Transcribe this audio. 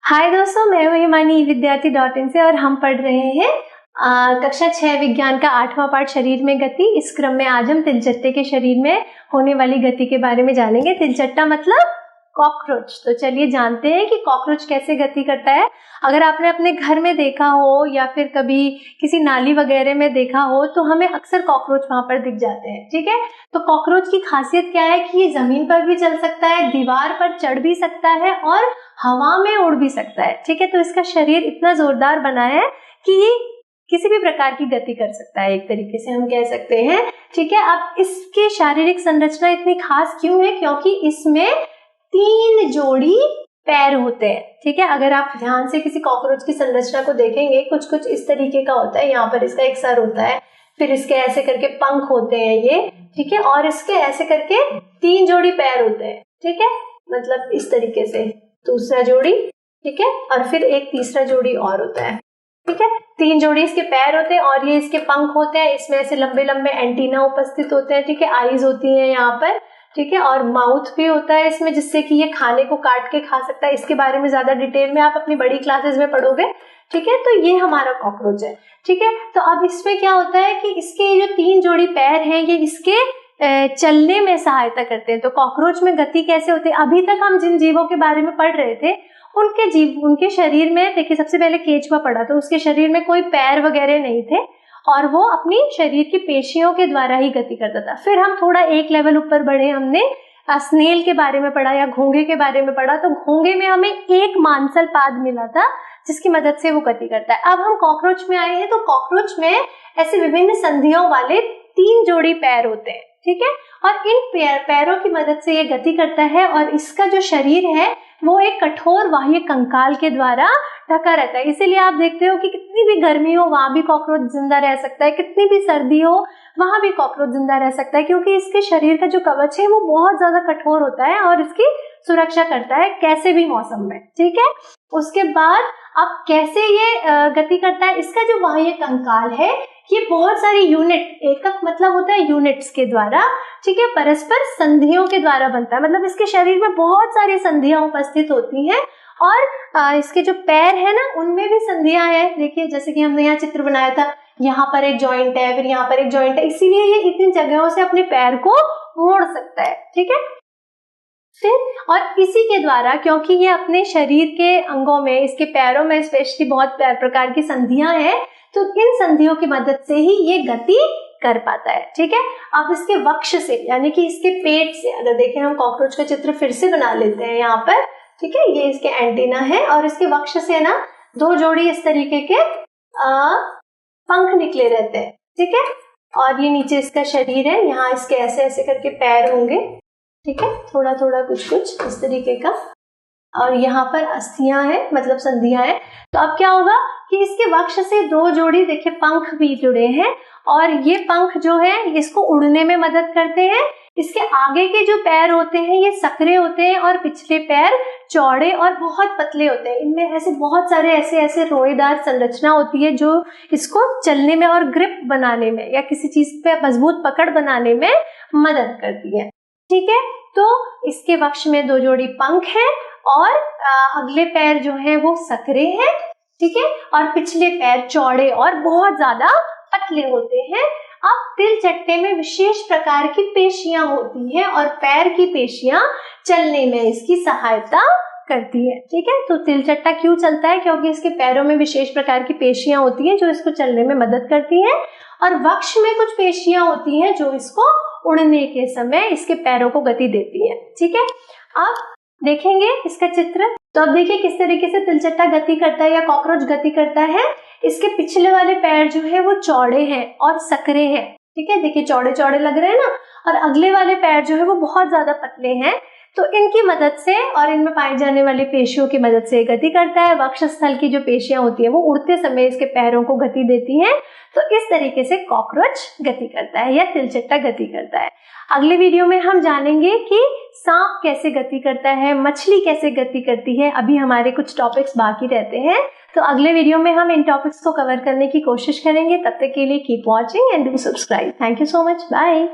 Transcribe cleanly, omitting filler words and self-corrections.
हाय दोस्तों, मैं हूँ हिमानी विद्यार्थी.in से और हम पढ़ रहे हैं कक्षा 6 विज्ञान का 8वां पाठ शरीर में गति। इस क्रम में आज हम तिलचट्टे के शरीर में होने वाली गति के बारे में जानेंगे। तिलचट्टा मतलब कॉकरोच। तो चलिए जानते हैं कि कॉकरोच कैसे गति करता है। अगर आपने अपने घर में देखा हो या फिर कभी किसी नाली वगैरह में देखा हो तो हमें अक्सर कॉकरोच वहां पर दिख जाते हैं। ठीक है, तो कॉकरोच की खासियत क्या है कि ये जमीन पर भी चल सकता है, दीवार पर चढ़ भी सकता है और हवा में उड़ भी सकता है। ठीक है, तो इसका शरीर इतना जोरदार बना है कि ये किसी भी प्रकार की गति कर सकता है, एक तरीके से हम कह सकते हैं। ठीक है, अब इसकी शारीरिक संरचना इतनी खास क्यों है? क्योंकि इसमें 3 जोड़ी पैर होते हैं। ठीक है, अगर आप ध्यान से किसी कॉकरोच की संरचना को देखेंगे, कुछ कुछ इस तरीके का होता है। यहाँ पर इसका एक सर होता है, फिर इसके ऐसे करके पंख होते हैं ये। ठीक है, और इसके ऐसे करके 3 जोड़ी पैर होते हैं। ठीक है, मतलब इस तरीके से दूसरा जोड़ी, ठीक है, और फिर एक तीसरा जोड़ी और होता है। ठीक है, 3 जोड़ी इसके पैर होते हैं और ये इसके पंख होते हैं। इसमें ऐसे लंबे लंबे एंटीना उपस्थित होते हैं। ठीक है, आईज होती है यहाँ पर। ठीक है, और माउथ भी होता है इसमें, जिससे कि ये खाने को काट के खा सकता है। इसके बारे में ज्यादा डिटेल में आप अपनी बड़ी क्लासेस में पढ़ोगे। ठीक है, तो ये हमारा कॉकरोच है। ठीक है, तो अब इसमें क्या होता है कि इसके जो 3 जोड़ी पैर हैं ये इसके चलने में सहायता करते हैं। तो कॉकरोच में गति कैसे होती है? अभी तक हम जिन जीवों के बारे में पढ़ रहे थे उनके शरीर में देखिए, सबसे पहले केंचुआ पढ़ा तो उसके शरीर में कोई पैर वगैरह नहीं थे और वो अपनी शरीर की पेशियों के द्वारा ही गति करता था। फिर हम थोड़ा एक लेवल ऊपर बढ़े, हमने स्नेल के बारे में पढ़ा या घोंगे के बारे में पढ़ा। तो घोंगे में हमें एक मांसल पाद मिला था जिसकी मदद से वो गति करता है। अब हम कॉकरोच में आए हैं, तो कॉकरोच में ऐसे विभिन्न संधियों वाले 3 जोड़ी पैर होते हैं। ठीक है, और इन पैरों की मदद से ये गति करता है और इसका जो शरीर है वो एक कठोर बाह्य कंकाल के द्वारा ढका रहता है। इसीलिए आप देखते हो कि कितनी भी गर्मी हो वहां भी कॉकरोच जिंदा रह सकता है, कितनी भी सर्दी हो वहां भी कॉकरोच जिंदा रह सकता है, क्योंकि इसके शरीर का जो कवच है वो बहुत ज्यादा कठोर होता है और इसकी सुरक्षा करता है कैसे भी मौसम में। ठीक है, उसके बाद अब कैसे ये गति करता है? इसका जो बाह्य कंकाल है ये बहुत सारी यूनिट, एकक मतलब होता है यूनिट्स के द्वारा, ठीक है, परस्पर संधियों के द्वारा बनता है। मतलब इसके शरीर में बहुत सारी संधियां उपस्थित होती हैं और इसके जो पैर है ना उनमें भी संधियां हैं। देखिए, जैसे कि हमने यहाँ चित्र बनाया था, यहाँ पर एक जॉइंट है, फिर यहाँ पर एक जॉइंट है, इसीलिए ये इतनी जगहों से अपने पैर को मोड़ सकता है। ठीक है, फिर और इसी के द्वारा, क्योंकि ये अपने शरीर के अंगों में, इसके पैरों में स्पेशली बहुत प्रकार की संधियां हैं, तो इन संधियों की मदद से ही ये गति कर पाता है। ठीक है, अब इसके वक्ष से यानी कि इसके पेट से अगर देखें, हम कॉकरोच का चित्र फिर से बना लेते हैं यहाँ पर। ठीक है, ये इसके एंटीना है और इसके वक्ष से ना 2 जोड़ी इस तरीके के पंख निकले रहते हैं। ठीक है, और ये नीचे इसका शरीर है, यहाँ इसके ऐसे ऐसे करके पैर होंगे। ठीक है, थोड़ा थोड़ा कुछ कुछ इस तरीके का, और यहाँ पर अस्थियां हैं, मतलब संधियां हैं। तो अब क्या होगा कि इसके वक्ष से 2 जोड़ी देखिए पंख भी जुड़े हैं और ये पंख जो है इसको उड़ने में मदद करते हैं। इसके आगे के जो पैर होते हैं ये संकरे होते हैं और पिछले पैर चौड़े और बहुत पतले होते हैं। इनमें ऐसे बहुत सारे ऐसे रोएदार संरचना होती है जो इसको चलने में और ग्रिप बनाने में या किसी चीज पे मजबूत पकड़ बनाने में मदद करती है। ठीक है, तो इसके वक्ष में 2 जोड़ी पंख हैं और अगले पैर जो है वो संकरे हैं। ठीक है, और पिछले पैर चौड़े और बहुत ज्यादा पतले होते हैं। अब तिलचट्टे में विशेष प्रकार की पेशियां होती हैं और पैर की पेशियां चलने में इसकी सहायता करती है। ठीक है, तो तिलचट्टा क्यों चलता है? क्योंकि इसके पैरों में विशेष प्रकार की पेशियां होती हैं जो इसको चलने में मदद करती हैं और वक्ष में कुछ पेशियां होती हैं जो इसको उड़ने के समय इसके पैरों को गति देती है। ठीक है, अब देखेंगे इसका चित्र। तो अब देखिए किस तरीके से तिलचट्टा गति करता है या कॉकरोच गति करता है। इसके पिछले वाले पैर जो है वो चौड़े हैं और संकरे हैं। ठीक है, देखिए चौड़े चौड़े लग रहे हैं ना, और अगले वाले पैर जो है वो बहुत ज्यादा पतले हैं। तो इनकी मदद से और इनमें पाई जाने वाली पेशियों की मदद से गति करता है। वक्षस्थल की जो पेशियां होती है वो उड़ते समय इसके पैरों को गति देती हैं। तो इस तरीके से कॉकरोच गति करता है या तिलचट्टा गति करता है। अगले वीडियो में हम जानेंगे कि सांप कैसे गति करता है, मछली कैसे गति करती है। अभी हमारे कुछ टॉपिक्स बाकी रहते हैं, तो अगले वीडियो में हम इन टॉपिक्स को कवर करने की कोशिश करेंगे। तब तक के लिए keep watching and do subscribe. Thank you so much, bye.